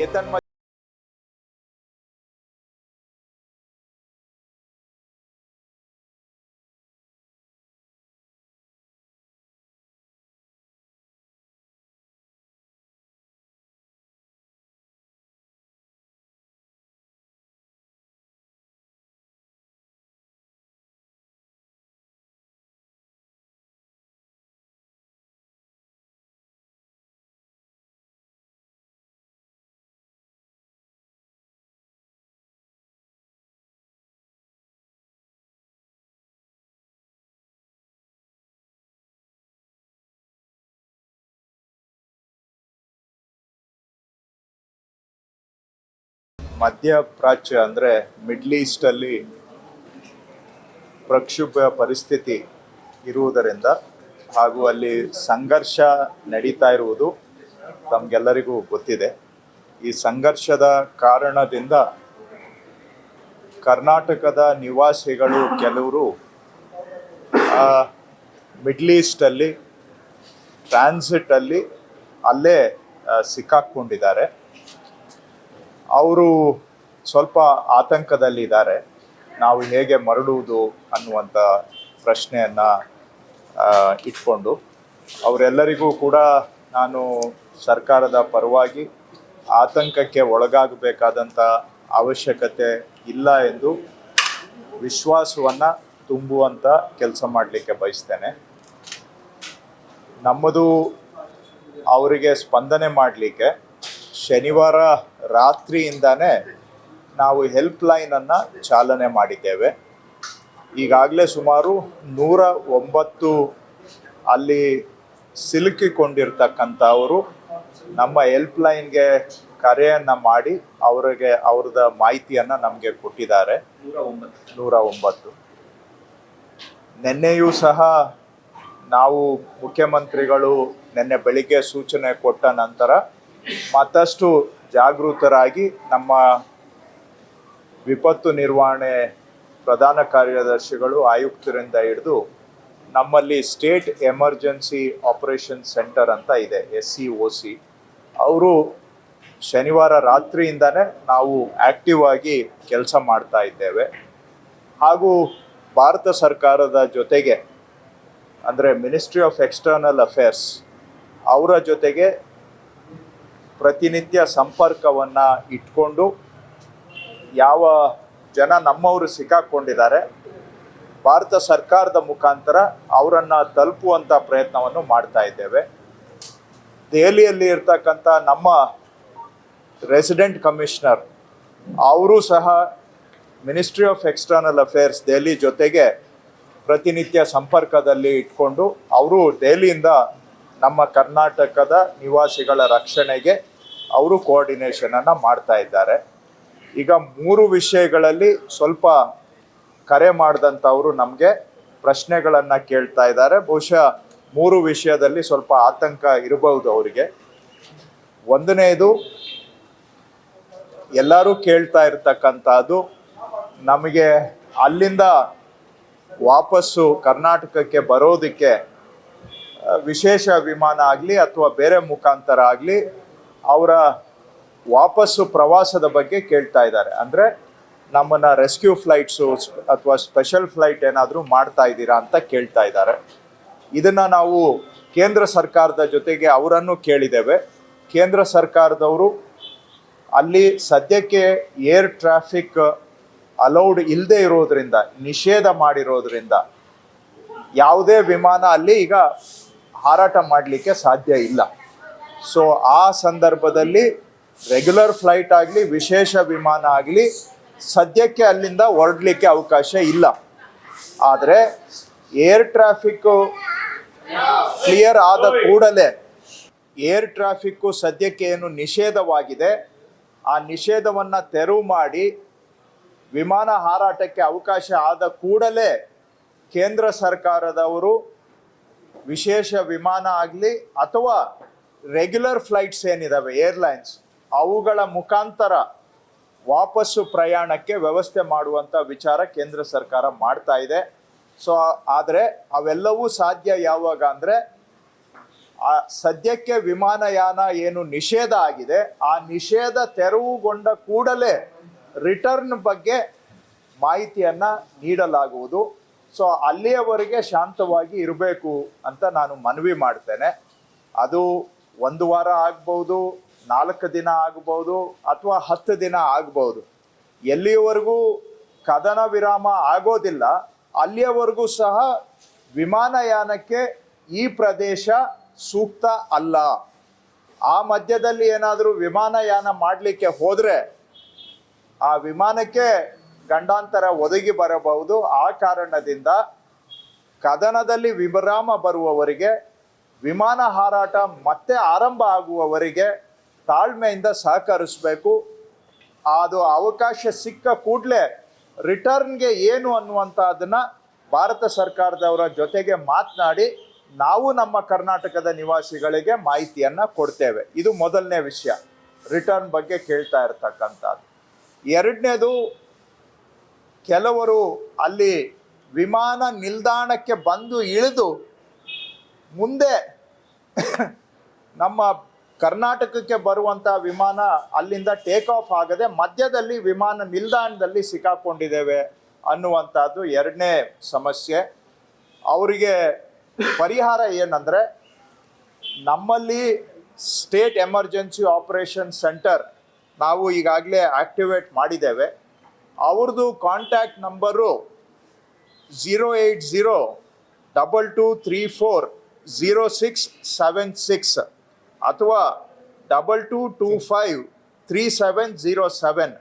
ಏತನ್ಮಧ್ಯೆ ಮಧ್ಯಪ್ರಾಚ್ಯ ಅಂದರೆ ಮಿಡ್ಲ್ ಈಸ್ಟಲ್ಲಿ ಪ್ರಕ್ಷುಬ್ಧ ಪರಿಸ್ಥಿತಿ ಇರುವುದರಿಂದ ಹಾಗೂ ಅಲ್ಲಿ ಸಂಘರ್ಷ ನಡೀತಾ ಇರುವುದು ತಮಗೆಲ್ಲರಿಗೂ ಗೊತ್ತಿದೆ. ಈ ಸಂಘರ್ಷದ ಕಾರಣದಿಂದ ಕರ್ನಾಟಕದ ನಿವಾಸಿಗಳು ಕೆಲವರು ಮಿಡ್ಲ್ ಈಸ್ಟಲ್ಲಿ ಟ್ರಾನ್ಸಿಟಲ್ಲಿ ಅಲ್ಲೇ ಸಿಕ್ಕಾಕ್ಕೊಂಡಿದ್ದಾರೆ. ಅವರು ಸ್ವಲ್ಪ ಆತಂಕದಲ್ಲಿದ್ದಾರೆ. ನಾವು ಹೇಗೆ ಮರಳುವುದು ಅನ್ನುವಂಥ ಪ್ರಶ್ನೆಯನ್ನು ಇಟ್ಕೊಂಡು ಅವರೆಲ್ಲರಿಗೂ ಕೂಡ ನಾನು ಸರ್ಕಾರದ ಪರವಾಗಿ ಆತಂಕಕ್ಕೆ ಒಳಗಾಗಬೇಕಾದಂಥ ಅವಶ್ಯಕತೆ ಇಲ್ಲ ಎಂದು ವಿಶ್ವಾಸವನ್ನು ತುಂಬುವಂಥ ಕೆಲಸ ಮಾಡಲಿಕ್ಕೆ ಬಯಸ್ತೇನೆ. ನಮ್ಮದು ಅವರಿಗೆ ಸ್ಪಂದನೆ ಮಾಡಲಿಕ್ಕೆ ಶನಿವಾರ ರಾತ್ರಿಯಿಂದನೇ ನಾವು ಹೆಲ್ಪ್ ಲೈನನ್ನು ಚಾಲನೆ ಮಾಡಿದ್ದೇವೆ. ಈಗಾಗಲೇ ಸುಮಾರು 109 ಅಲ್ಲಿ ಸಿಲುಕಿಕೊಂಡಿರ್ತಕ್ಕಂಥವರು ನಮ್ಮ ಹೆಲ್ಪ್ ಲೈನ್ಗೆ ಕರೆಯನ್ನು ಮಾಡಿ ಅವ್ರದ್ದು ಮಾಹಿತಿಯನ್ನು ನಮಗೆ ಕೊಟ್ಟಿದ್ದಾರೆ. 109 ನಿನ್ನೆಯೂ ಸಹ ನಾವು ಮುಖ್ಯಮಂತ್ರಿಗಳು ನಿನ್ನೆ ಬೆಳಿಗ್ಗೆ ಸೂಚನೆ ಕೊಟ್ಟ ನಂತರ ಮತ್ತಷ್ಟು ಜಾಗೃತರಾಗಿ ನಮ್ಮ ವಿಪತ್ತು ನಿರ್ವಹಣೆ ಪ್ರಧಾನ ಕಾರ್ಯದರ್ಶಿಗಳು ಆಯುಕ್ತರಿಂದ ಹಿಡಿದು ನಮ್ಮಲ್ಲಿ ಸ್ಟೇಟ್ ಎಮರ್ಜೆನ್ಸಿ ಆಪರೇಷನ್ ಸೆಂಟರ್ ಅಂತ ಇದೆ, SEOC, ಅವರು ಶನಿವಾರ ರಾತ್ರಿಯಿಂದನೇ ನಾವು ಆ್ಯಕ್ಟಿವ್ ಆಗಿ ಕೆಲಸ ಮಾಡ್ತಾ ಇದ್ದೇವೆ. ಹಾಗೂ ಭಾರತ ಸರ್ಕಾರದ ಜೊತೆಗೆ ಅಂದರೆ ಮಿನಿಸ್ಟ್ರಿ ಆಫ್ ಎಕ್ಸ್ಟರ್ನಲ್ ಅಫೇರ್ಸ್ ಅವರ ಜೊತೆಗೆ ಪ್ರತಿನಿತ್ಯ ಸಂಪರ್ಕವನ್ನು ಇಟ್ಕೊಂಡು ಯಾವ ಜನ ನಮ್ಮವರು ಸಿಕ್ಕಾಕ್ಕೊಂಡಿದ್ದಾರೆ ಭಾರತ ಸರ್ಕಾರದ ಮುಖಾಂತರ ಅವರನ್ನು ತಲುಪುವಂಥ ಪ್ರಯತ್ನವನ್ನು ಮಾಡ್ತಾ ಇದ್ದೇವೆ. ದೆಹಲಿಯಲ್ಲಿ ಇರ್ತಕ್ಕಂಥ ನಮ್ಮ ರೆಸಿಡೆಂಟ್ ಕಮಿಷನರ್ ಅವರು ಸಹ ministry of external affairs Delhi ಜೊತೆಗೆ ಪ್ರತಿನಿತ್ಯ ಸಂಪರ್ಕದಲ್ಲಿ ಇಟ್ಕೊಂಡು ಅವರು ದೆಹಲಿಯಿಂದ ನಮ್ಮ ಕರ್ನಾಟಕದ ನಿವಾಸಿಗಳ ರಕ್ಷಣೆಗೆ ಅವರು ಕೋಆರ್ಡಿನೇಷನನ್ನು ಮಾಡ್ತಾ ಇದ್ದಾರೆ. ಈಗ 3 ವಿಷಯಗಳಲ್ಲಿ ಸ್ವಲ್ಪ ಕರೆ ಮಾಡಿದಂಥವರು ನಮಗೆ ಪ್ರಶ್ನೆಗಳನ್ನು ಕೇಳ್ತಾ ಇದ್ದಾರೆ. ಬಹುಶಃ 3 ವಿಷಯದಲ್ಲಿ ಸ್ವಲ್ಪ ಆತಂಕ ಇರಬಹುದು ಅವರಿಗೆ. ಒಂದನೇದು, ಎಲ್ಲರೂ ಕೇಳ್ತಾ ಇರ್ತಕ್ಕಂಥದ್ದು, ನಮಗೆ ಅಲ್ಲಿಂದ ವಾಪಸ್ಸು ಕರ್ನಾಟಕಕ್ಕೆ ಬರೋದಕ್ಕೆ ವಿಶೇಷ ವಿಮಾನ ಆಗಲಿ ಅಥವಾ ಬೇರೆ ಮುಖಾಂತರ ಆಗಲಿ ಅವರ ವಾಪಸ್ಸು ಪ್ರವಾಸದ ಬಗ್ಗೆ ಕೇಳ್ತಾ ಇದ್ದಾರೆ. ಅಂದರೆ ನಮ್ಮನ್ನು ರೆಸ್ಕ್ಯೂ ಫ್ಲೈಟ್ಸು ಅಥವಾ ಸ್ಪೆಷಲ್ ಫ್ಲೈಟ್ ಏನಾದರೂ ಮಾಡ್ತಾ ಇದ್ದೀರಾ ಅಂತ ಕೇಳ್ತಾ ಇದ್ದಾರೆ. ಇದನ್ನು ನಾವು ಕೇಂದ್ರ ಸರ್ಕಾರದ ಜೊತೆಗೆ ಅವರನ್ನು ಕೇಳಿದ್ದೇವೆ. ಕೇಂದ್ರ ಸರ್ಕಾರದವರು ಅಲ್ಲಿ ಸದ್ಯಕ್ಕೆ ಏರ್ ಟ್ರಾಫಿಕ್ ಅಲೌಡ್ ಇಲ್ಲದೆ ಇರೋದ್ರಿಂದ, ನಿಷೇಧ ಮಾಡಿರೋದ್ರಿಂದ ಯಾವುದೇ ವಿಮಾನ ಅಲ್ಲಿ ಈಗ ಹಾರಾಟ ಮಾಡಲಿಕ್ಕೆ ಸಾಧ್ಯ ಇಲ್ಲ. ಸೊ ಆ ಸಂದರ್ಭದಲ್ಲಿ ರೆಗ್ಯುಲರ್ ಫ್ಲೈಟ್ ಆಗಲಿ ವಿಶೇಷ ವಿಮಾನ ಆಗಲಿ ಸದ್ಯಕ್ಕೆ ಅಲ್ಲಿಂದ ಹೊರಡಲಿಕ್ಕೆ ಅವಕಾಶ ಇಲ್ಲ. ಆದರೆ ಏರ್ ಟ್ರಾಫಿಕ್ಕು ಕ್ಲಿಯರ್ ಆದ ಕೂಡಲೇ, ಏರ್ ಟ್ರಾಫಿಕ್ಕು ಸದ್ಯಕ್ಕೆ ಏನು ನಿಷೇಧವಾಗಿದೆ ಆ ನಿಷೇಧವನ್ನು ತೆರವು ಮಾಡಿ ವಿಮಾನ ಹಾರಾಟಕ್ಕೆ ಅವಕಾಶ ಆದ ಕೂಡಲೇ ಕೇಂದ್ರ ಸರ್ಕಾರದವರು ವಿಶೇಷ ವಿಮಾನ ಆಗಲಿ ಅಥವಾ ರೆಗ್ಯುಲರ್ ಫ್ಲೈಟ್ಸ್ ಏನಿದ್ದಾವೆ ಏರ್ಲೈನ್ಸ್ ಅವುಗಳ ಮುಖಾಂತರ ವಾಪಸ್ಸು ಪ್ರಯಾಣಕ್ಕೆ ವ್ಯವಸ್ಥೆ ಮಾಡುವಂಥ ವಿಚಾರ ಕೇಂದ್ರ ಸರ್ಕಾರ ಮಾಡ್ತಾ ಇದೆ. ಸೊ ಆದರೆ ಅವೆಲ್ಲವೂ ಸಾಧ್ಯ ಯಾವಾಗ ಅಂದರೆ ಸದ್ಯಕ್ಕೆ ವಿಮಾನಯಾನ ಏನು ನಿಷೇಧ ಆಗಿದೆ, ಆ ನಿಷೇಧ ತೆರವುಗೊಂಡ ಕೂಡಲೇ ರಿಟರ್ನ್ ಬಗ್ಗೆ ಮಾಹಿತಿಯನ್ನು ನೀಡಲಾಗುವುದು. ಸೊ ಅಲ್ಲಿಯವರೆಗೆ ಶಾಂತವಾಗಿ ಇರಬೇಕು ಅಂತ ನಾನು ಮನವಿ ಮಾಡ್ತೇನೆ. ಅದು 1 ವಾರ ಆಗ್ಬೋದು, 4 ದಿನ ಆಗ್ಬೋದು, ಅಥವಾ 10 ದಿನ ಆಗ್ಬೋದು. ಎಲ್ಲಿಯವರೆಗೂ ಕದನ ವಿರಾಮ ಆಗೋದಿಲ್ಲ ಅಲ್ಲಿಯವರೆಗೂ ಸಹ ವಿಮಾನಯಾನಕ್ಕೆ ಈ ಪ್ರದೇಶ ಸೂಕ್ತ ಅಲ್ಲ. ಆ ಮಧ್ಯದಲ್ಲಿ ಏನಾದರೂ ವಿಮಾನಯಾನ ಮಾಡಲಿಕ್ಕೆ ಹೋದರೆ ಆ ವಿಮಾನಕ್ಕೆ ಗಂಡಾಂತರ ಒದಗಿ ಬರಬಹುದು. ಆ ಕಾರಣದಿಂದ ಕದನದಲ್ಲಿ ವಿರಾಮ ಬರುವವರೆಗೆ, ವಿಮಾನ ಹಾರಾಟ ಮತ್ತೆ ಆರಂಭ ಆಗುವವರೆಗೆ ತಾಳ್ಮೆಯಿಂದ ಸಹಕರಿಸಬೇಕು. ಅದು ಅವಕಾಶ ಸಿಕ್ಕ ಕೂಡಲೇ ರಿಟರ್ನ್ಗೆ ಏನು ಅನ್ನುವಂಥದ್ದನ್ನು ಭಾರತ ಸರ್ಕಾರದವರ ಜೊತೆಗೆ ಮಾತನಾಡಿ ನಾವು ನಮ್ಮ ಕರ್ನಾಟಕದ ನಿವಾಸಿಗಳಿಗೆ ಮಾಹಿತಿಯನ್ನು ಕೊಡ್ತೇವೆ. ಇದು ಮೊದಲನೇ ವಿಷಯ, ರಿಟರ್ನ್ ಬಗ್ಗೆ ಕೇಳ್ತಾ ಇರ್ತಕ್ಕಂಥದ್ದು. ಎರಡನೇದು, ಕೆಲವರು ಅಲ್ಲಿ ವಿಮಾನ ನಿಲ್ದಾಣಕ್ಕೆ ಬಂದು ಇಳಿದು ಮುಂದೆ ನಮ್ಮ ಕರ್ನಾಟಕಕ್ಕೆ ಬರುವಂಥ ವಿಮಾನ ಅಲ್ಲಿಂದ ಟೇಕ್ ಆಫ್ ಆಗದೆ ಮಧ್ಯದಲ್ಲಿ ವಿಮಾನ ನಿಲ್ದಾಣದಲ್ಲಿ ಸಿಕ್ಕಾಕೊಂಡಿದ್ದೇವೆ ಅನ್ನುವಂಥದ್ದು ಎರಡನೇ ಸಮಸ್ಯೆ. ಅವರಿಗೆ ಪರಿಹಾರ ಏನಂದರೆ, ನಮ್ಮಲ್ಲಿ ಸ್ಟೇಟ್ ಎಮರ್ಜೆನ್ಸಿ ಆಪರೇಷನ್ ಸೆಂಟರ್ ನಾವು ಈಗಾಗಲೇ ಆ್ಯಕ್ಟಿವೇಟ್ ಮಾಡಿದ್ದೇವೆ. ಅವ್ರದ್ದು ಕಾಂಟ್ಯಾಕ್ಟ್ ನಂಬರು 08022340676 ಅಥವಾ 22253707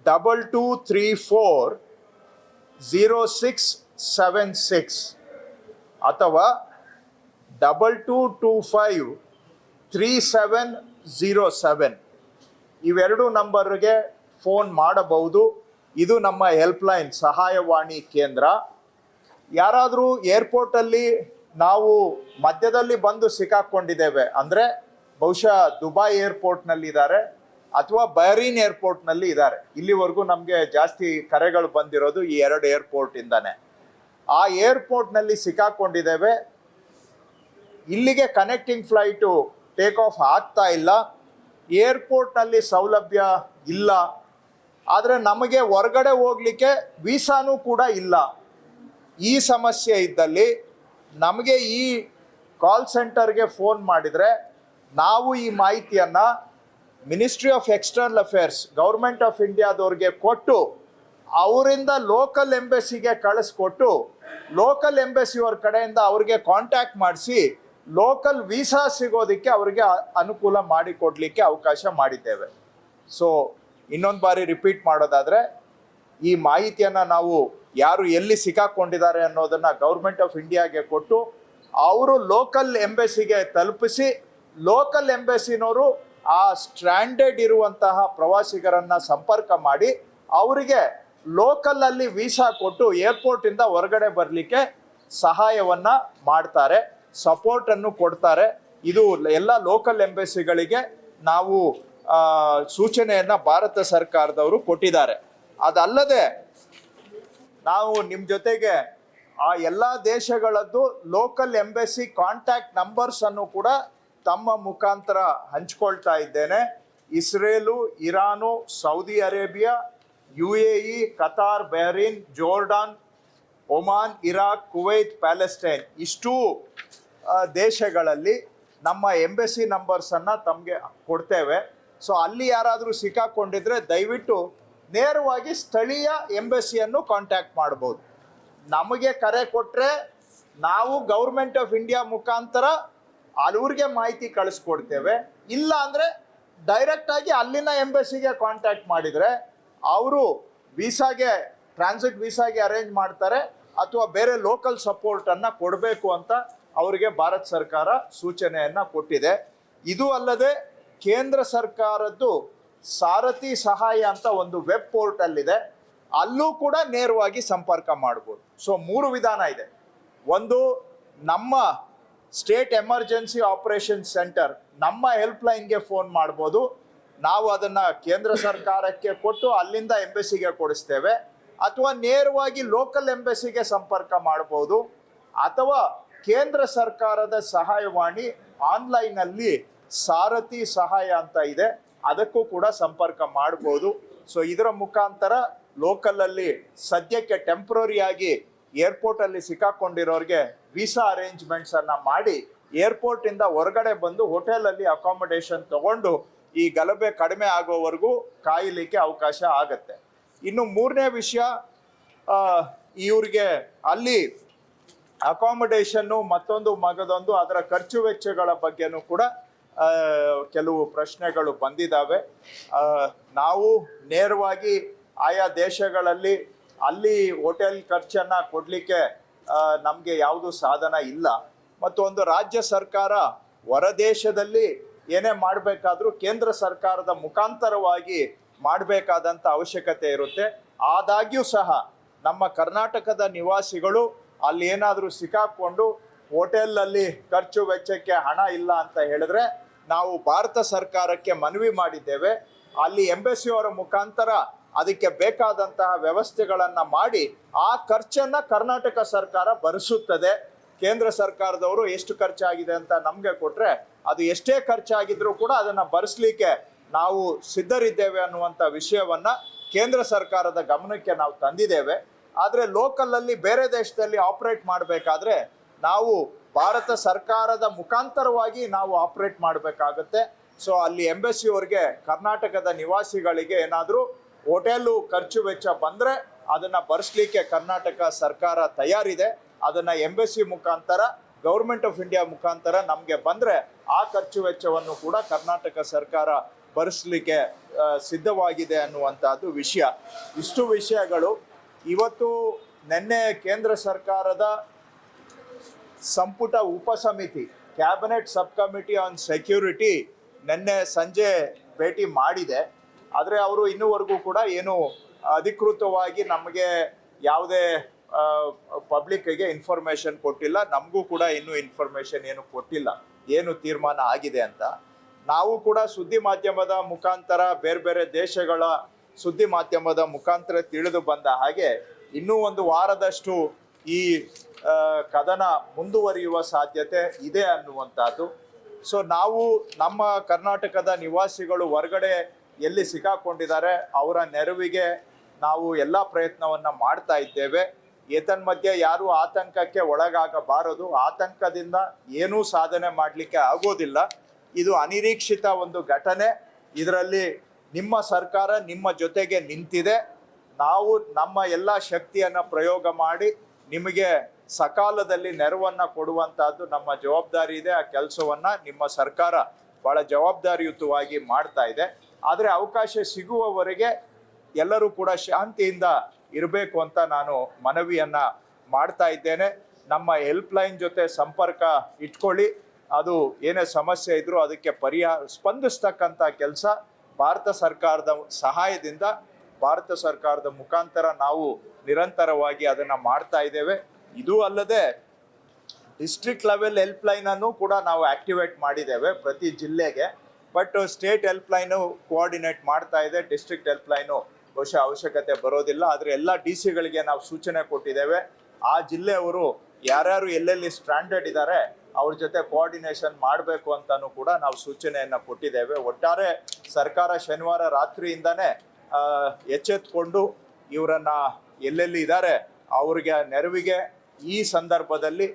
22340676 ಅಥವಾ 22253707 ಇವೆರಡು ನಂಬರ್ಗೆ ಫೋನ್ ಮಾಡಬಹುದು. ಇದು ನಮ್ಮ ಹೆಲ್ಪ್ಲೈನ್ ಸಹಾಯವಾಣಿ ಕೇಂದ್ರ. ಯಾರಾದರೂ ಏರ್ಪೋರ್ಟಲ್ಲಿ ನಾವು ಮಧ್ಯದಲ್ಲಿ ಬಂದು ಸಿಕ್ಕಾಕೊಂಡಿದ್ದೇವೆ ಅಂದರೆ ಬಹುಶಃ ದುಬೈ ಏರ್ಪೋರ್ಟ್ನಲ್ಲಿ ಇದ್ದಾರೆ ಅಥವಾ ಬಹರೀನ್ ಏರ್ಪೋರ್ಟ್ನಲ್ಲಿ ಇದ್ದಾರೆ. ಇಲ್ಲಿವರೆಗೂ ನಮಗೆ ಜಾಸ್ತಿ ಕರೆಗಳು ಬಂದಿರೋದು ಈ 2 ಏರ್ಪೋರ್ಟಿಂದಾನೆ. ಆ ಏರ್ಪೋರ್ಟ್ನಲ್ಲಿ ಸಿಕ್ಕಾಕೊಂಡಿದ್ದೇವೆ, ಇಲ್ಲಿಗೆ ಕನೆಕ್ಟಿಂಗ್ ಫ್ಲೈಟು ಟೇಕ್ ಆಫ್ ಆಗ್ತಾ ಇಲ್ಲ, ಏರ್ಪೋರ್ಟ್ನಲ್ಲಿ ಸೌಲಭ್ಯ ಇಲ್ಲ, ಆದರೆ ನಮಗೆ ಹೊರಗಡೆ ಹೋಗಲಿಕ್ಕೆ ವೀಸಾನೂ ಕೂಡ ಇಲ್ಲ. ಈ ಸಮಸ್ಯೆ ಇದ್ದಲ್ಲಿ ನಮಗೆ ಈ ಕಾಲ್ ಸೆಂಟರ್ಗೆ ಫೋನ್ ಮಾಡಿದರೆ ನಾವು ಈ ಮಾಹಿತಿಯನ್ನು ministry of external affairs government of ಇಂಡಿಯಾದವ್ರಿಗೆ ಕೊಟ್ಟು ಅವರಿಂದ ಲೋಕಲ್ ಎಂಬೆಸಿಗೆ ಕಳಿಸ್ಕೊಟ್ಟು ಲೋಕಲ್ ಎಂಬೆಸಿಯವ್ರ ಕಡೆಯಿಂದ ಅವ್ರಿಗೆ ಕಾಂಟ್ಯಾಕ್ಟ್ ಮಾಡಿಸಿ ಲೋಕಲ್ ವೀಸಾ ಸಿಗೋದಕ್ಕೆ ಅವರಿಗೆ ಅನುಕೂಲ ಮಾಡಿಕೊಡ್ಲಿಕ್ಕೆ ಅವಕಾಶ ಮಾಡಿದ್ದೇವೆ. ಸೊ ಇನ್ನೊಂದು ಬಾರಿ ರಿಪೀಟ್ ಮಾಡೋದಾದರೆ, ಈ ಮಾಹಿತಿಯನ್ನು ನಾವು ಯಾರು ಎಲ್ಲಿ ಸಿಕ್ಕಾಕೊಂಡಿದ್ದಾರೆ ಅನ್ನೋದನ್ನು ಗೌರ್ಮೆಂಟ್ ಆಫ್ ಇಂಡಿಯಾಗೆ ಕೊಟ್ಟು ಅವರು ಲೋಕಲ್ ಎಂಬೆಸಿಗೆ ತಲುಪಿಸಿ ಲೋಕಲ್ ಎಂಬೆಸಿನವರು ಆ ಸ್ಟ್ರ್ಯಾಂಡೆಡ್ ಇರುವಂತಹ ಪ್ರವಾಸಿಗರನ್ನು ಸಂಪರ್ಕ ಮಾಡಿ ಅವರಿಗೆ ಲೋಕಲಲ್ಲಿ ವೀಸಾ ಕೊಟ್ಟು ಏರ್ಪೋರ್ಟಿಂದ ಹೊರಗಡೆ ಬರಲಿಕ್ಕೆ ಸಹಾಯವನ್ನು ಮಾಡ್ತಾರೆ, ಸಪೋರ್ಟನ್ನು ಕೊಡ್ತಾರೆ. ಇದು ಎಲ್ಲ ಲೋಕಲ್ ಎಂಬೆಸಿಗಳಿಗೆ ನಾವು ಸೂಚನೆಯನ್ನು ಭಾರತ ಸರ್ಕಾರದವರು ಕೊಟ್ಟಿದ್ದಾರೆ. ಅದಲ್ಲದೆ ನಾವು ನಿಮ್ಮ ಜೊತೆಗೆ ಆ ಎಲ್ಲ ದೇಶಗಳದ್ದು ಲೋಕಲ್ ಎಂಬೆಸಿ ಕಾಂಟ್ಯಾಕ್ಟ್ ನಂಬರ್ಸನ್ನು ಕೂಡ ತಮ್ಮ ಮುಖಾಂತರ ಹಂಚ್ಕೊಳ್ತಾ ಇದ್ದೇನೆ. Israel, Iran, Saudi Arabia, UAE, Qatar, Bahrain, Jordan, Oman, Iraq, Kuwait, Palestine ಇಷ್ಟೂ ದೇಶಗಳಲ್ಲಿ ನಮ್ಮ ಎಂಬೆಸಿ ನಂಬರ್ಸನ್ನು ತಮಗೆ ಕೊಡ್ತೇವೆ. ಸೊ ಅಲ್ಲಿ ಯಾರಾದರೂ ಸಿಕ್ಕಾಕೊಂಡಿದ್ರೆ ದಯವಿಟ್ಟು ನೇರವಾಗಿ ಸ್ಥಳೀಯ ಎಂಬೆಸಿಯನ್ನು ಕಾಂಟ್ಯಾಕ್ಟ್ ಮಾಡ್ಬೋದು. ನಮಗೆ ಕರೆ ಕೊಟ್ಟರೆ ನಾವು ಗೌರ್ಮೆಂಟ್ ಆಫ್ ಇಂಡಿಯಾ ಮುಖಾಂತರ ಅವ್ರಿಗೆ ಮಾಹಿತಿ ಕಳಿಸ್ಕೊಡ್ತೇವೆ. ಇಲ್ಲ ಅಂದರೆ ಡೈರೆಕ್ಟಾಗಿ ಅಲ್ಲಿನ ಎಂಬೆಸಿಗೆ ಕಾಂಟ್ಯಾಕ್ಟ್ ಮಾಡಿದರೆ ಅವರು ವೀಸಾಗೆ, ಟ್ರಾನ್ಸಿಟ್ ವೀಸಾಗೆ ಅರೇಂಜ್ ಮಾಡ್ತಾರೆ ಅಥವಾ ಬೇರೆ ಲೋಕಲ್ ಸಪೋರ್ಟನ್ನು ಕೊಡಬೇಕು ಅಂತ ಅವರಿಗೆ ಭಾರತ ಸರ್ಕಾರ ಸೂಚನೆಯನ್ನು ಕೊಟ್ಟಿದೆ. ಇದು ಅಲ್ಲದೆ ಕೇಂದ್ರ ಸರ್ಕಾರದ್ದು ಸಾರಥಿ ಸಹಾಯ ಅಂತ ಒಂದು ವೆಬ್ ಪೋರ್ಟಲ್ಲಿದೆ, ಅಲ್ಲೂ ಕೂಡ ನೇರವಾಗಿ ಸಂಪರ್ಕ ಮಾಡ್ಬೋದು. ಸೊ 3 ವಿಧಾನ ಇದೆ. ಒಂದು, ನಮ್ಮ ಸ್ಟೇಟ್ ಎಮರ್ಜೆನ್ಸಿ ಆಪರೇಷನ್ ಸೆಂಟರ್ ನಮ್ಮ ಹೆಲ್ಪ್ಲೈನ್ಗೆ ಫೋನ್ ಮಾಡ್ಬೋದು, ನಾವು ಅದನ್ನು ಕೇಂದ್ರ ಸರ್ಕಾರಕ್ಕೆ ಕೊಟ್ಟು ಅಲ್ಲಿಂದ ಎಂಬೆಸಿಗೆ ಕೊಡಿಸ್ತೇವೆ. ಅಥವಾ ನೇರವಾಗಿ ಲೋಕಲ್ ಎಂಬೆಸಿಗೆ ಸಂಪರ್ಕ ಮಾಡ್ಬೋದು. ಅಥವಾ ಕೇಂದ್ರ ಸರ್ಕಾರದ ಸಹಾಯವಾಣಿ ಆನ್ಲೈನಲ್ಲಿ ಸಾರಥಿ ಸಹಾಯ ಅಂತ ಇದೆ, ಅದಕ್ಕೂ ಕೂಡ ಸಂಪರ್ಕ ಮಾಡ್ಬೋದು. ಸೊ ಇದರ ಮುಖಾಂತರ ಲೋಕಲಲ್ಲಿ ಸದ್ಯಕ್ಕೆ ಟೆಂಪ್ರರಿಯಾಗಿ ಏರ್ಪೋರ್ಟಲ್ಲಿ ಸಿಕ್ಕಾಕೊಂಡಿರೋರಿಗೆ ವೀಸಾ ಅರೇಂಜ್ಮೆಂಟ್ಸನ್ನು ಮಾಡಿ ಏರ್ಪೋರ್ಟಿಂದ ಹೊರಗಡೆ ಬಂದು ಹೋಟೆಲಲ್ಲಿ ಅಕಾಮಿಡೇಷನ್ ತಗೊಂಡು ಈ ಗಲಭೆ ಕಡಿಮೆ ಆಗೋವರೆಗೂ ಕಾಯಲಿಕ್ಕೆ ಅವಕಾಶ ಆಗತ್ತೆ. ಇನ್ನು ಮೂರನೇ ವಿಷಯ, ಇವ್ರಿಗೆ ಅಲ್ಲಿ ಅಕಾಮಿಡೇಷನ್ನು ಮತ್ತೊಂದು ಮಗದೊಂದು ಅದರ ಖರ್ಚು ವೆಚ್ಚಗಳ ಬಗ್ಗೆನೂ ಕೂಡ ಕೆಲವು ಪ್ರಶ್ನೆಗಳು ಬಂದಿದ್ದಾವೆ. ನಾವು ನೇರವಾಗಿ ಆಯಾ ದೇಶಗಳಲ್ಲಿ ಅಲ್ಲಿ ಹೋಟೆಲ್ ಖರ್ಚನ್ನು ಕೊಡಲಿಕ್ಕೆ ನಮಗೆ ಯಾವುದು ಸಾಧನ ಇಲ್ಲ. ಮತ್ತು ಒಂದು ರಾಜ್ಯ ಸರ್ಕಾರ ಹೊರದೇಶದಲ್ಲಿ ಏನೇ ಮಾಡಬೇಕಾದ್ರೂ ಕೇಂದ್ರ ಸರ್ಕಾರದ ಮುಖಾಂತರವಾಗಿ ಮಾಡಬೇಕಾದಂಥ ಅವಶ್ಯಕತೆ ಇರುತ್ತೆ. ಆದಾಗ್ಯೂ ಸಹ ನಮ್ಮ ಕರ್ನಾಟಕದ ನಿವಾಸಿಗಳು ಅಲ್ಲಿ ಏನಾದರೂ ಸಿಕ್ಕಾಕೊಂಡು ಹೋಟೆಲಲ್ಲಿ ಖರ್ಚು ವೆಚ್ಚಕ್ಕೆ ಹಣ ಇಲ್ಲ ಅಂತ ಹೇಳಿದ್ರೆ ನಾವು ಭಾರತ ಸರ್ಕಾರಕ್ಕೆ ಮನವಿ ಮಾಡಿದ್ದೇವೆ. ಅಲ್ಲಿ ಎಂಬಸಿಯವರ ಮುಖಾಂತರ ಅದಕ್ಕೆ ಬೇಕಾದಂತಹ ವ್ಯವಸ್ಥೆಗಳನ್ನು ಮಾಡಿ ಆ ಖರ್ಚನ್ನು ಕರ್ನಾಟಕ ಸರ್ಕಾರ ಭರಿಸುತ್ತದೆ. ಕೇಂದ್ರ ಸರ್ಕಾರದವರು ಎಷ್ಟು ಖರ್ಚಾಗಿದೆ ಅಂತ ನಮಗೆ ಕೊಟ್ಟರೆ ಅದು ಎಷ್ಟೇ ಖರ್ಚಾಗಿದ್ರೂ ಕೂಡ ಅದನ್ನು ಭರಿಸಲಿಕ್ಕೆ ನಾವು ಸಿದ್ಧರಿದ್ದೇವೆ ಅನ್ನುವಂಥ ವಿಷಯವನ್ನು ಕೇಂದ್ರ ಸರ್ಕಾರದ ಗಮನಕ್ಕೆ ನಾವು ತಂದಿದ್ದೇವೆ. ಆದರೆ ಲೋಕಲಲ್ಲಿ ಬೇರೆ ದೇಶದಲ್ಲಿ ಆಪ್ರೇಟ್ ಮಾಡಬೇಕಾದ್ರೆ ನಾವು ಭಾರತ ಸರ್ಕಾರದ ಮುಖಾಂತರವಾಗಿ ನಾವು ಆಪ್ರೇಟ್ ಮಾಡಬೇಕಾಗುತ್ತೆ. ಸೊ ಅಲ್ಲಿ ಎಂಬಸಿಯವರಿಗೆ ಕರ್ನಾಟಕದ ನಿವಾಸಿಗಳಿಗೆ ಏನಾದರೂ ಹೋಟೆಲು ಖರ್ಚು ವೆಚ್ಚ ಬಂದರೆ ಅದನ್ನು ಭರಿಸಲಿಕ್ಕೆ ಕರ್ನಾಟಕ ಸರ್ಕಾರ ತಯಾರಿದೆ. ಅದನ್ನು ಎಂಬಸಿ ಮುಖಾಂತರ ಗೌರ್ಮೆಂಟ್ ಆಫ್ ಇಂಡಿಯಾ ಮುಖಾಂತರ ನಮಗೆ ಬಂದರೆ ಆ ಖರ್ಚು ವೆಚ್ಚವನ್ನು ಕೂಡ ಕರ್ನಾಟಕ ಸರ್ಕಾರ ಭರಿಸಲಿಕ್ಕೆ ಸಿದ್ಧವಾಗಿದೆ ಅನ್ನುವಂಥದ್ದು ವಿಷಯ. ಇಷ್ಟು ವಿಷಯಗಳು ಇವತ್ತು ನಿನ್ನೆ ಕೇಂದ್ರ ಸರ್ಕಾರದ ಸಂಪುಟ ಉಪಸಮಿತಿ cabinet sub committee on security ನಿನ್ನೆ ಸಂಜೆ ಭೇಟಿ ಮಾಡಿದೆ. ಆದರೆ ಅವರು ಇನ್ನೂವರೆಗೂ ಕೂಡ ಏನು ಅಧಿಕೃತವಾಗಿ ನಮಗೆ ಯಾವುದೇ ಪಬ್ಲಿಕ್ಗೆ ಇನ್ಫಾರ್ಮೇಷನ್ ಕೊಟ್ಟಿಲ್ಲ, ನಮಗೂ ಕೂಡ ಇನ್ನೂ ಇನ್ಫಾರ್ಮೇಷನ್ ಏನು ಕೊಟ್ಟಿಲ್ಲ ಏನು ತೀರ್ಮಾನ ಆಗಿದೆ ಅಂತ. ನಾವು ಕೂಡ ಸುದ್ದಿ ಮಾಧ್ಯಮದ ಮುಖಾಂತರ ಬೇರೆ ಬೇರೆ ದೇಶಗಳ ಸುದ್ದಿ ಮಾಧ್ಯಮದ ಮುಖಾಂತರ ತಿಳಿದು ಬಂದ ಹಾಗೆ ಇನ್ನೂ ಒಂದು ವಾರದಷ್ಟು ಈ ಕದನ ಮುಂದುವರಿಯುವ ಸಾಧ್ಯತೆ ಇದೆ ಅನ್ನುವಂಥದ್ದು. ಸೊ ನಾವು ನಮ್ಮ ಕರ್ನಾಟಕದ ನಿವಾಸಿಗಳು ಹೊರಗಡೆ ಎಲ್ಲಿ ಸಿಕ್ಕಾಕೊಂಡಿದ್ದಾರೆ ಅವರ ನೆರವಿಗೆ ನಾವು ಎಲ್ಲ ಪ್ರಯತ್ನವನ್ನು ಮಾಡ್ತಾ ಇದ್ದೇವೆ. ಏತನ್ಮಧ್ಯೆ ಯಾರೂ ಆತಂಕಕ್ಕೆ ಒಳಗಾಗಬಾರದು. ಆತಂಕದಿಂದ ಏನೂ ಸಾಧನೆ ಮಾಡಲಿಕ್ಕೆ ಆಗೋದಿಲ್ಲ. ಇದು ಅನಿರೀಕ್ಷಿತ ಒಂದು ಘಟನೆ. ಇದರಲ್ಲಿ ನಿಮ್ಮ ಸರ್ಕಾರ ನಿಮ್ಮ ಜೊತೆಗೆ ನಿಂತಿದೆ. ನಾವು ನಮ್ಮ ಎಲ್ಲ ಶಕ್ತಿಯನ್ನು ಪ್ರಯೋಗ ಮಾಡಿ ನಿಮಗೆ ಸಕಾಲದಲ್ಲಿ ನೆರವನ್ನು ಕೊಡುವಂಥದ್ದು ನಮ್ಮ ಜವಾಬ್ದಾರಿ ಇದೆ. ಆ ಕೆಲಸವನ್ನು ನಿಮ್ಮ ಸರ್ಕಾರ ಭಾಳ ಜವಾಬ್ದಾರಿಯುತವಾಗಿ ಮಾಡ್ತಾ ಇದೆ. ಆದರೆ ಅವಕಾಶ ಸಿಗುವವರೆಗೆ ಎಲ್ಲರೂ ಕೂಡ ಶಾಂತಿಯಿಂದ ಇರಬೇಕು ಅಂತ ನಾನು ಮನವಿಯನ್ನು ಮಾಡ್ತಾ ಇದ್ದೇನೆ. ನಮ್ಮ ಹೆಲ್ಪ್ಲೈನ್ ಜೊತೆ ಸಂಪರ್ಕ ಇಟ್ಕೊಳ್ಳಿ. ಅದು ಏನೇ ಸಮಸ್ಯೆ ಇದ್ರೂ ಅದಕ್ಕೆ ಸ್ಪಂದಿಸ್ತಕ್ಕಂಥ ಕೆಲಸ ಭಾರತ ಸರ್ಕಾರದ ಸಹಾಯದಿಂದ ಭಾರತ ಸರ್ಕಾರದ ಮುಖಾಂತರ ನಾವು ನಿರಂತರವಾಗಿ ಅದನ್ನು ಮಾಡ್ತಾ ಇದ್ದೇವೆ. ಇದೂ ಅಲ್ಲದೆ ಡಿಸ್ಟ್ರಿಕ್ಟ್ ಲೆವೆಲ್ ಹೆಲ್ಪ್ಲೈನನ್ನು ಕೂಡ ನಾವು ಆ್ಯಕ್ಟಿವೇಟ್ ಮಾಡಿದ್ದೇವೆ ಪ್ರತಿ ಜಿಲ್ಲೆಗೆ. ಬಟ್ ಸ್ಟೇಟ್ ಹೆಲ್ಪ್ಲೈನು ಕೋಆರ್ಡಿನೇಟ್ ಮಾಡ್ತಾ ಇದೆ. ಡಿಸ್ಟ್ರಿಕ್ಟ್ ಹೆಲ್ಪ್ಲೈನು ಬಹುಶಃ ಅವಶ್ಯಕತೆ ಬರೋದಿಲ್ಲ. ಆದರೆ ಎಲ್ಲ ಡಿ ಸಿಗಳಿಗೆ ನಾವು ಸೂಚನೆ ಕೊಟ್ಟಿದ್ದೇವೆ. ಆ ಜಿಲ್ಲೆಯವರು ಯಾರ್ಯಾರು ಎಲ್ಲೆಲ್ಲಿ ಸ್ಟ್ಯಾಂಡರ್ಡ್ ಇದ್ದಾರೆ ಅವ್ರ ಜೊತೆ ಕೋಆರ್ಡಿನೇಷನ್ ಮಾಡಬೇಕು ಅಂತಲೂ ಕೂಡ ನಾವು ಸೂಚನೆಯನ್ನು ಕೊಟ್ಟಿದ್ದೇವೆ. ಒಟ್ಟಾರೆ ಸರ್ಕಾರ ಶನಿವಾರ ರಾತ್ರಿಯಿಂದನೇ ಎಚ್ಚೆತ್ತುಕೊಂಡು ಇವರನ್ನು ಎಲ್ಲೆಲ್ಲಿ ಇದ್ದಾರೆ ಅವ್ರಿಗೆ ನೆರವಿಗೆ ಈ ಸಂದರ್ಭದಲ್ಲಿ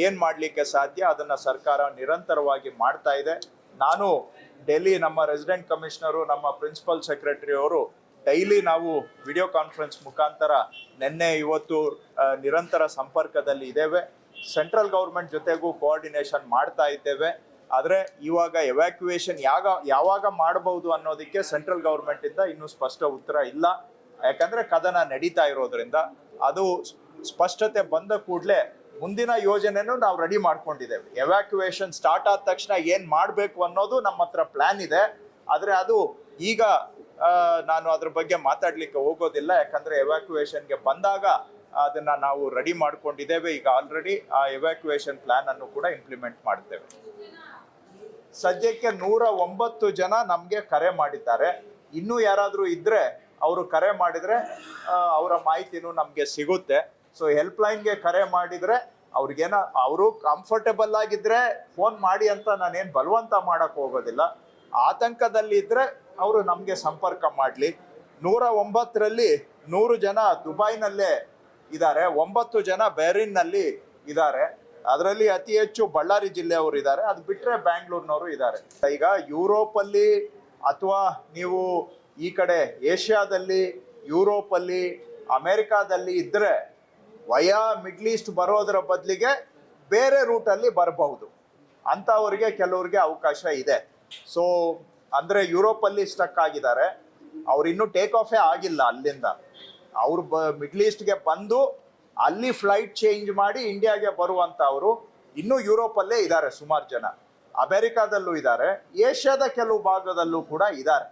ಏನು ಮಾಡಲಿಕ್ಕೆ ಸಾಧ್ಯ ಅದನ್ನು ಸರ್ಕಾರ ನಿರಂತರವಾಗಿ ಮಾಡ್ತಾ ಇದೆ. ನಾನು ಡೆಲ್ಲಿ ನಮ್ಮ ರೆಸಿಡೆಂಟ್ ಕಮಿಷನರು ನಮ್ಮ ಪ್ರಿನ್ಸಿಪಲ್ ಸೆಕ್ರೆಟರಿ ಅವರು ಡೈಲಿ ನಾವು ವಿಡಿಯೋ ಕಾನ್ಫರೆನ್ಸ್ ಮುಖಾಂತರ ನಿನ್ನೆ ಇವತ್ತು ನಿರಂತರ ಸಂಪರ್ಕದಲ್ಲಿ ಇದ್ದೇವೆ. ಸೆಂಟ್ರಲ್ ಗೌರ್ಮೆಂಟ್ ಜೊತೆಗೂ ಕೋಆರ್ಡಿನೇಷನ್ ಮಾಡ್ತಾ ಇದ್ದೇವೆ. ಆದರೆ ಇವಾಗ ಎವ್ಯಾಕ್ಯುಯೇಷನ್ ಯಾವಾಗ ಮಾಡಬಹುದು ಅನ್ನೋದಕ್ಕೆ ಸೆಂಟ್ರಲ್ ಗೌರ್ಮೆಂಟಿಂದ ಇನ್ನೂ ಸ್ಪಷ್ಟ ಉತ್ತರ ಇಲ್ಲ. ಯಾಕಂದರೆ ಕದನ ನಡೀತಾ ಇರೋದ್ರಿಂದ ಅದು ಸ್ಪಷ್ಟತೆ ಬಂದ ಕೂಡಲೇ ಮುಂದಿನ ಯೋಜನೆನೂ ನಾವು ರೆಡಿ ಮಾಡ್ಕೊಂಡಿದ್ದೇವೆ. ಎವ್ಯಾಕ್ಯುಯೇಷನ್ ಸ್ಟಾರ್ಟ್ ಆದ ತಕ್ಷಣ ಏನು ಮಾಡಬೇಕು ಅನ್ನೋದು ನಮ್ಮ ಹತ್ರ ಪ್ಲ್ಯಾನ್ ಇದೆ. ಆದರೆ ಅದು ಈಗ ನಾನು ಅದ್ರ ಬಗ್ಗೆ ಮಾತಾಡಲಿಕ್ಕೆ ಹೋಗೋದಿಲ್ಲ. ಯಾಕಂದರೆ ಎವ್ಯಾಕ್ಯುಯೇಷನ್ಗೆ ಬಂದಾಗ ಅದನ್ನು ನಾವು ರೆಡಿ ಮಾಡ್ಕೊಂಡಿದ್ದೇವೆ. ಈಗ ಆಲ್ರೆಡಿ ಆ ಎವ್ಯಾಕ್ಯುಯೇಷನ್ ಪ್ಲ್ಯಾನನ್ನು ಕೂಡ ಇಂಪ್ಲಿಮೆಂಟ್ ಮಾಡ್ತೇವೆ. ಸದ್ಯಕ್ಕೆ 109 ಜನ ನಮಗೆ ಕರೆ ಮಾಡಿದ್ದಾರೆ. ಇನ್ನೂ ಯಾರಾದರೂ ಇದ್ದರೆ ಅವರು ಕರೆ ಮಾಡಿದರೆ ಅವರ ಮಾಹಿತಿನೂ ನಮಗೆ ಸಿಗುತ್ತೆ. ಸೊ ಹೆಲ್ಪ್ಲೈನ್ಗೆ ಕರೆ ಮಾಡಿದರೆ ಅವ್ರಿಗೇನ ಅವರು ಕಂಫರ್ಟೇಬಲ್ ಆಗಿದ್ರೆ ಫೋನ್ ಮಾಡಿ ಅಂತ ನಾನೇನು ಬಲವಂತ ಮಾಡಕ್ ಹೋಗೋದಿಲ್ಲ. ಆತಂಕದಲ್ಲಿ ಇದ್ರೆ ಅವರು ನಮಗೆ ಸಂಪರ್ಕ ಮಾಡಲಿ. 109ರಲ್ಲಿ 100 ಜನ ದುಬೈನಲ್ಲೇ ಇದ್ದಾರೆ, 9 ಜನ ಬಹ್ರೇನ್ನಲ್ಲಿ ಇದ್ದಾರೆ. ಅದರಲ್ಲಿ ಅತಿ ಹೆಚ್ಚು ಬಳ್ಳಾರಿ ಜಿಲ್ಲೆಯವರು ಇದ್ದಾರೆ, ಅದು ಬಿಟ್ಟರೆ ಬ್ಯಾಂಗ್ಳೂರ್ನವರು ಇದ್ದಾರೆ. ಈಗ ಯುರೋಪಲ್ಲಿ ಅಥವಾ ನೀವು ಈ ಕಡೆ ಏಷ್ಯಾದಲ್ಲಿ, ಯುರೋಪಲ್ಲಿ, ಅಮೆರಿಕಾದಲ್ಲಿ ಇದ್ದರೆ ವಯಾ ಮಿಡ್ಲ್ ಈಸ್ಟ್ ಬರೋದರ ಬದಲಿಗೆ ಬೇರೆ ರೂಟಲ್ಲಿ ಬರಬಹುದು ಅಂಥವ್ರಿಗೆ ಕೆಲವ್ರಿಗೆ ಅವಕಾಶ ಇದೆ. ಸೊ ಅಂದರೆ ಯುರೋಪಲ್ಲಿ ಸ್ಟಕ್ ಆಗಿದ್ದಾರೆ, ಅವ್ರು ಇನ್ನೂ ಟೇಕ್ ಆಫೇ ಆಗಿಲ್ಲ ಅಲ್ಲಿಂದ. ಅವರು ಮಿಡ್ಲ್ ಈಸ್ಟ್ಗೆ ಬಂದು ಅಲ್ಲಿ ಫ್ಲೈಟ್ ಚೇಂಜ್ ಮಾಡಿ ಇಂಡಿಯಾಗೆ ಬರುವಂಥವರು ಇನ್ನೂ ಯುರೋಪಲ್ಲೇ ಇದ್ದಾರೆ ಸುಮಾರು ಜನ, ಅಮೆರಿಕಾದಲ್ಲೂ ಇದ್ದಾರೆ, ಏಷ್ಯಾದ ಕೆಲವು ಭಾಗದಲ್ಲೂ ಕೂಡ ಇದ್ದಾರೆ.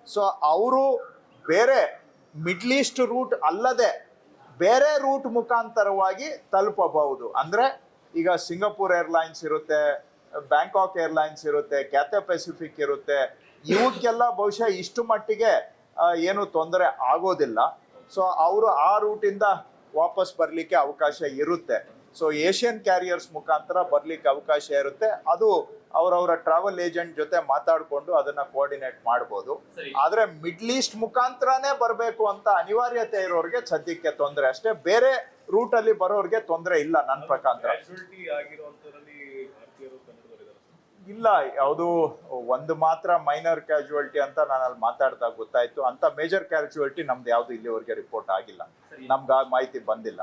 ಸೊ ಅವರು ಬೇರೆ ಮಿಡ್ಲ್ ಈಸ್ಟ್ ರೂಟ್ ಅಲ್ಲದೆ ಬೇರೆ ರೂಟ್ ಮುಖಾಂತರವಾಗಿ ತಲುಪಬಹುದು. ಅಂದರೆ ಈಗ ಸಿಂಗಪೂರ್ ಏರ್ಲೈನ್ಸ್ ಇರುತ್ತೆ, ಬ್ಯಾಂಕಾಕ್ ಏರ್ಲೈನ್ಸ್ ಇರುತ್ತೆ, ಕ್ಯಾಥೆ ಪೆಸಿಫಿಕ್ ಇರುತ್ತೆ, ಇವಕ್ಕೆಲ್ಲ ಬಹುಶಃ ಇಷ್ಟು ಮಟ್ಟಿಗೆ ಏನು ತೊಂದರೆ ಆಗೋದಿಲ್ಲ. ಸೊ ಅವರು ಆ ರೂಟಿಂದ ವಾಪಸ್ ಬರಲಿಕ್ಕೆ ಅವಕಾಶ ಇರುತ್ತೆ. ಸೊ ಏಷ್ಯನ್ ಕ್ಯಾರಿಯರ್ಸ್ ಮುಖಾಂತರ ಬರಲಿಕ್ಕೆ ಅವಕಾಶ ಇರುತ್ತೆ. ಅದು ಅವರವರ ಟ್ರಾವೆಲ್ ಏಜೆಂಟ್ ಜೊತೆ ಮಾತಾಡಿಕೊಂಡು ಅದನ್ನ ಕೋಆರ್ಡಿನೇಟ್ ಮಾಡ್ಬೋದು. ಆದ್ರೆ ಮಿಡ್ಲ್ ಈಸ್ಟ್ ಮುಖಾಂತರನೇ ಬರಬೇಕು ಅಂತ ಅನಿವಾರ್ಯತೆ ಇರೋರಿಗೆ ಸದ್ಯಕ್ಕೆ ತೊಂದರೆ ಅಷ್ಟೇ, ಬೇರೆ ರೂಟ್ ಅಲ್ಲಿ ಬರೋರಿಗೆ ತೊಂದರೆ ಇಲ್ಲ ನನ್ನ ಪ್ರಕಾರ. ಇಲ್ಲ, ಯಾವುದು ಒಂದು ಮಾತ್ರ ಮೈನರ್ ಕ್ಯಾಶುಯಾಲಿಟಿ ಅಂತ ನಾನು ಅಲ್ಲಿ ಮಾತಾಡ್ದಾಗ ಗೊತ್ತಾಯ್ತು. ಅಂತ ಮೇಜರ್ ಕ್ಯಾಶುಯಾಲಿಟಿ ನಮ್ದು ಯಾವ್ದು ಇಲ್ಲಿವರೆಗೆ ರಿಪೋರ್ಟ್ ಆಗಿಲ್ಲ, ನಮ್ಗೆ ಆ ಮಾಹಿತಿ ಬಂದಿಲ್ಲ.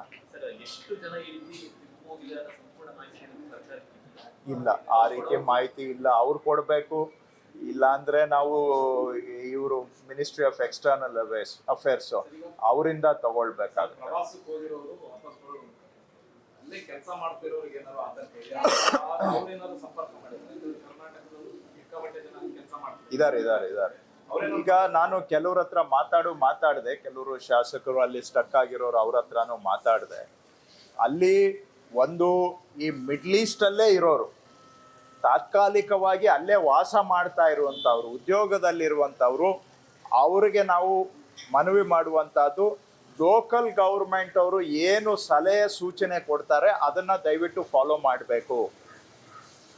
ಇಲ್ಲ, ಆ ರೀತಿ ಮಾಹಿತಿ ಇಲ್ಲ, ಅವ್ರು ಕೊಡಬೇಕು. ಇಲ್ಲ ಅಂದ್ರೆ ನಾವು ಇವರು ಮಿನಿಸ್ಟ್ರಿ ಆಫ್ ಎಕ್ಸ್ಟರ್ನಲ್ ಅಫೇರ್ಸ್ ಅವರಿಂದ ತಗೊಳ್ಬೇಕಾಗುತ್ತೆ. ಇದಾರೆ. ಈಗ ನಾನು ಕೆಲವ್ರ ಹತ್ರ ಮಾತಾಡಿದೆ, ಕೆಲವರು ಶಾಸಕರು ಅಲ್ಲಿ ಸ್ಟಕ್ ಆಗಿರೋರು ಅವ್ರ ಹತ್ರನೂ ಮಾತಾಡಿದೆ. ಅಲ್ಲಿ ಒಂದು ಈ ಮಿಡ್ಲ್ ಈಸ್ಟ್ ಅಲ್ಲೇ ಇರೋರು, ತಾತ್ಕಾಲಿಕವಾಗಿ ಅಲ್ಲೇ ವಾಸ ಮಾಡ್ತಾ ಇರುವಂಥವ್ರು, ಉದ್ಯೋಗದಲ್ಲಿರುವಂಥವ್ರು, ಅವ್ರಿಗೆ ನಾವು ಮನವಿ ಮಾಡುವಂಥದ್ದು, ಲೋಕಲ್ ಗೌರ್ಮೆಂಟ್ ಅವರು ಏನು ಸಲಹೆ ಸೂಚನೆ ಕೊಡ್ತಾರೆ ಅದನ್ನ ದಯವಿಟ್ಟು ಫಾಲೋ ಮಾಡಬೇಕು,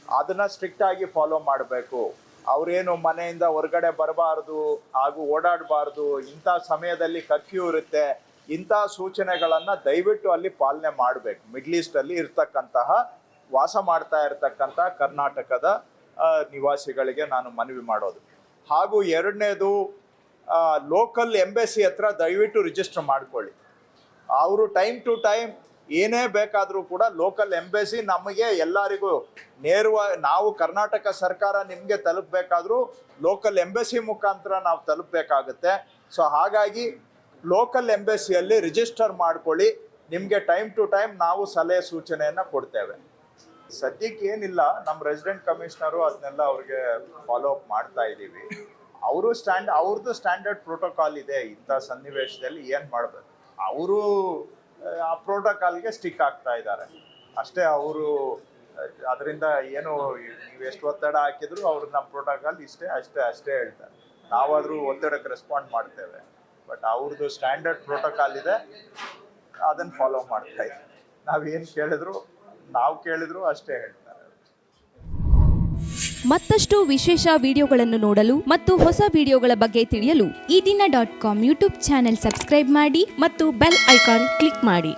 ಅದನ್ನ ಸ್ಟ್ರಿಕ್ಟ್ ಆಗಿ ಫಾಲೋ ಮಾಡಬೇಕು. ಅವ್ರೇನು ಮನೆಯಿಂದ ಹೊರಗಡೆ ಬರಬಾರ್ದು ಹಾಗೂ ಓಡಾಡಬಾರ್ದು, ಇಂಥ ಸಮಯದಲ್ಲಿ ಕರ್ಫ್ಯೂ ಇರುತ್ತೆ, ಇಂಥ ಸೂಚನೆಗಳನ್ನು ದಯವಿಟ್ಟು ಅಲ್ಲಿ ಪಾಲನೆ ಮಾಡಬೇಕು. ಮಿಡ್ಲ್ ಈಸ್ಟಲ್ಲಿ ಇರ್ತಕ್ಕಂತಹ ವಾಸ ಮಾಡ್ತಾ ಇರ್ತಕ್ಕಂಥ ಕರ್ನಾಟಕದ ನಿವಾಸಿಗಳಿಗೆ ನಾನು ಮನವಿ ಮಾಡೋದು. ಹಾಗೂ ಎರಡನೇದು, ಲೋಕಲ್ ಎಂಬೆಸಿ ಹತ್ರ ದಯವಿಟ್ಟು ರಿಜಿಸ್ಟರ್ ಮಾಡ್ಕೊಳ್ಳಿ. ಅವರು ಟೈಮ್ ಟು ಟೈಮ್ ಏನೇ ಬೇಕಾದರೂ ಕೂಡ ಲೋಕಲ್ ಎಂಬೆಸಿ ನಮಗೆ ಎಲ್ಲರಿಗೂ ನೇರವಾಗಿ, ನಾವು ಕರ್ನಾಟಕ ಸರ್ಕಾರ ನಿಮಗೆ ತಲುಪಬೇಕಾದ್ರೂ ಲೋಕಲ್ ಎಂಬೆಸಿ ಮುಖಾಂತರ ನಾವು ತಲುಪಬೇಕಾಗುತ್ತೆ. ಸೊ ಹಾಗಾಗಿ ಲೋಕಲ್ ಎಂಬೆಸಿಯಲ್ಲಿ ರಿಜಿಸ್ಟರ್ ಮಾಡ್ಕೊಳ್ಳಿ, ನಿಮಗೆ ಟೈಮ್ ಟು ಟೈಮ್ ನಾವು ಸಲಹೆ ಸೂಚನೆಯನ್ನು ಕೊಡ್ತೇವೆ. ಸದ್ಯಕ್ಕೆ ಏನಿಲ್ಲ, ನಮ್ಮ ರೆಸಿಡೆಂಟ್ ಕಮಿಷನರು ಅದನ್ನೆಲ್ಲ ಅವ್ರಿಗೆ ಫಾಲೋ ಅಪ್ ಮಾಡ್ತಾ ಇದ್ದೀವಿ. ಅವ್ರದ್ದು ಸ್ಟ್ಯಾಂಡರ್ಡ್ ಪ್ರೋಟೋಕಾಲ್ ಇದೆ, ಇಂಥ ಸನ್ನಿವೇಶದಲ್ಲಿ ಏನು ಮಾಡಬೇಕು ಅವರು ಆ ಪ್ರೋಟೋಕಾಲ್ಗೆ ಸ್ಟಿಕ್ ಆಗ್ತಾ ಇದ್ದಾರೆ ಅಷ್ಟೇ. ಅವರು ಅದರಿಂದ ಏನು ನೀವು ಎಷ್ಟು ಒತ್ತಡ ಹಾಕಿದ್ರು ಅವ್ರು ನಮ್ಮ ಪ್ರೋಟೋಕಾಲ್ ಅಷ್ಟೇ ಹೇಳ್ತಾರೆ. ನಾವಾದರೂ ಒತ್ತಡಕ್ಕೆ ರೆಸ್ಪಾಂಡ್ ಮಾಡ್ತೇವೆ, ಬಟ್ ಅವ್ರದ್ದು ಸ್ಟ್ಯಾಂಡರ್ಡ್ ಪ್ರೋಟೋಕಾಲ್ ಇದೆ, ಅದನ್ನು ಫಾಲೋ ಮಾಡ್ತಾ ಇದ್ದೀವಿ. ನಾವು ಕೇಳಿದ್ರು ಅಷ್ಟೇ ಹೇಳ್ತಾರೆ. ಮತ್ತಷ್ಟು ವಿಶೇಷ ವಿಡಿಯೋಗಳನ್ನು ನೋಡಲು ಮತ್ತು ಹೊಸ ವಿಡಿಯೋಗಳ ಬಗ್ಗೆ ತಿಳಿಯಲು ಈ ದಿನ .com ಯೂಟ್ಯೂಬ್ ಚಾನೆಲ್ ಸಬ್ಸ್ಕ್ರೈಬ್ ಮಾಡಿ ಮತ್ತು ಬೆಲ್ ಐಕಾನ್ ಕ್ಲಿಕ್ ಮಾಡಿ.